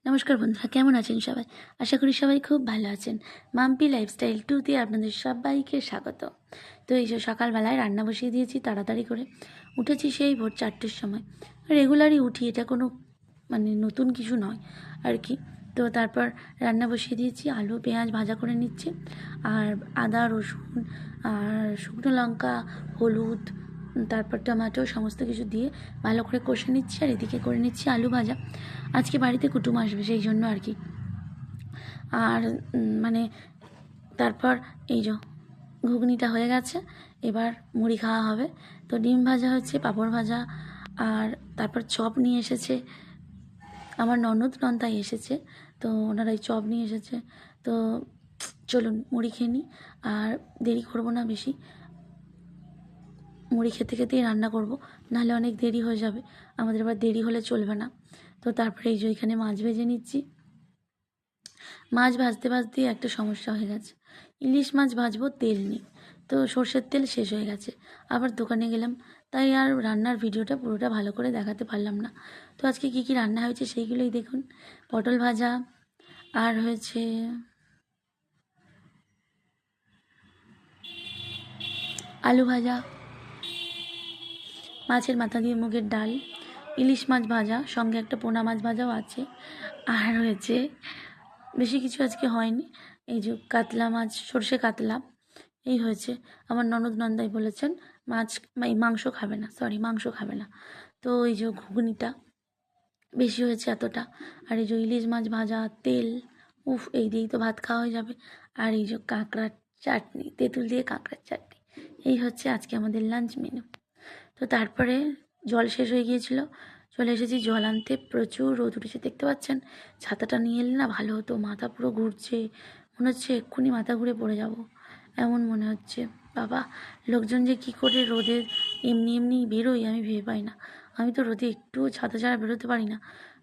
নমস্কার বন্ধুরা, কেমন আছেন সবাই? আশা করি সবাই খুব ভালো আছেন। মাম্পি লাইফস্টাইল 2তে আপনাদের সবাইকে স্বাগত। তো এই যে সকালবেলায় রান্না বসিয়ে দিয়েছি তাড়াতাড়ি করে। উঠেছি সেই ভোর 4টের সময়। রেগুলারই উঠি, এটা কোনো নতুন কিছু নয় আর কি। তো তারপর রান্না বসিয়ে দিয়েছি, আলু পেঁয়াজ ভাজা করে নিচ্ছি, আর আদা রসুন আর শুকনো লঙ্কা হলুদ তারপর টমেটো সমস্ত কিছু দিয়ে ভালো করে কষে নিচ্ছি, আর এদিকে করে নিচ্ছি আলু ভাজা। আজকে বাড়িতে কুটুম আসবে সেই জন্য আর কি। আর তারপর এই যে ঘুগনিটা হয়ে গেছে, এবার মুড়ি খাওয়া হবে। তো ডিম ভাজা হচ্ছে, পাঁপড় ভাজা, আর তারপর চপ নিয়ে এসেছে আমার ননদাই এসেছে। তো ওনারা এই চপ নিয়ে এসেছে। তো চলুন মুড়ি খেয়ে নিই, আর দেরি করবো না বেশি। মুড়ি খেতে খেতেই রান্না করব, নাহলে অনেক দেরি হয়ে যাবে। আমাদের আবার দেরি হলে চলবে না। তো তারপরে এই যে এখানে মাছ ভেজে নিচ্ছি। মাছ ভাজতে ভাজতেই একটা সমস্যা হয়ে গেছে। ইলিশ মাছ ভাজবো, তেল নেই। তো সর্ষের তেল শেষ হয়ে গেছে। আবার দোকানে গেলাম, তাই আর রান্নার ভিডিওটা পুরোটা ভালো করে দেখাতে পারলাম না। তো আজকে কী কী রান্না হয়েছে সেইগুলোই দেখুন। পটল ভাজা, আর হয়েছে আলু ভাজা, মাছের মাথা দিয়ে মুগের ডাল, ইলিশ মাছ ভাজা, সঙ্গে একটা পোনা মাছ ভাজাও আছে। আর হয়েছে বেশি কিছু আজকে হয়নি। এই যে কাতলা মাছ, সর্ষে কাতলা, এই হয়েছে। আমার ননদাই বলেছেন মাংস খাবে না, মাংস খাবে না। তো এই যে ঘুগনিটা বেশি হয়েছে এতটা, আর এই যে ইলিশ মাছ ভাজা, তেল, উফ, এই দিয়েই তো ভাত খাওয়া হয়ে যাবে। আর এই যে কাঁকড়ার চাটনি, তেঁতুল দিয়ে কাঁকড়ার চাটনি, এই হচ্ছে আজকে আমাদের লাঞ্চ মেনু। তো তারপরে জল শেষ হয়ে গিয়েছিল, চলে এসেছি জল আনতে। প্রচুর রোদ উঠেছে, দেখতে পাচ্ছেন। ছাতাটা নিয়ে এলে না ভালো হতো, মাথা পুরো ঘুরছে, মনে হচ্ছে এক্ষুনি মাথা ঘুরে পড়ে যাব, এমন মনে হচ্ছে। বাবা, লোকজন যে কী করে রোদে এমনি এমনি বেরোই আমি ভেবে পাই না। আমি তো রোদে একটুও ছাতা ছাড়া বেরোতে পারি না।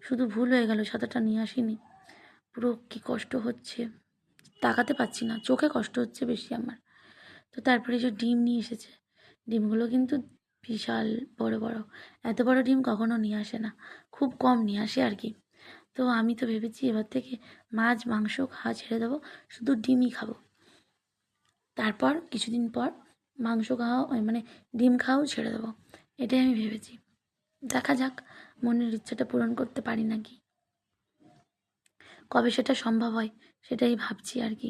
শুধু ভুল হয়ে গেল, ছাতাটা নিয়ে আসিনি। পুরো কী কষ্ট হচ্ছে, তাকাতে পাচ্ছি না, চোখে কষ্ট হচ্ছে বেশি আমার। তো তারপরে যে ডিম নিয়ে এসেছে, ডিমগুলো কিন্তু বিশাল বড় বড়। এত বড় ডিম কখনো নিয়ে আসে না, খুব কম নিয়ে আসে আর কি। তো আমি তো ভেবেছি এবার থেকে মাছ মাংস খাওয়া ছেড়ে দেবো, শুধু ডিমই খাবো। তারপর কিছুদিন পর মাংস খাওয়া ডিম খাওয়াও ছেড়ে দেবো, এটাই আমি ভেবেছি। দেখা যাক মনের ইচ্ছাটা পূরণ করতে পারি নাকি, কবে সেটা সম্ভব হয় সেটাই ভাবছি আর কি।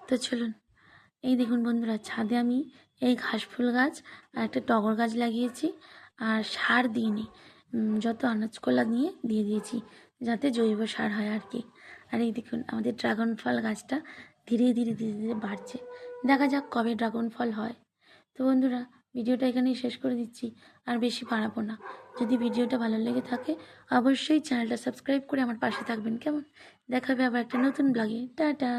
তো চলুন, এই দেখুন বন্ধুরা, ছাদে আমি এই ঘাসফুল গাছ আর একটা টগর গাছ লাগিয়েছি, আর সার দিইনি। যত আনাজকোলা নিয়ে দিয়ে দিয়েছি, যাতে জৈব সার হয় আর কি। আর এই দেখুন আমাদের ড্রাগন ফল গাছটা ধীরে ধীরে ধীরে ধীরে বাড়ছে। দেখা যাক কবে ড্রাগন ফল হয়। তো বন্ধুরা, ভিডিওটা এখানেই শেষ করে দিচ্ছি, আর বেশি বাড়াবো না। যদি ভিডিওটা ভালো লেগে থাকে অবশ্যই চ্যানেলটা সাবস্ক্রাইব করে আমার পাশে থাকবেন, কেমন? দেখা হবে আবার একটা নতুন ব্লগে। টাটা।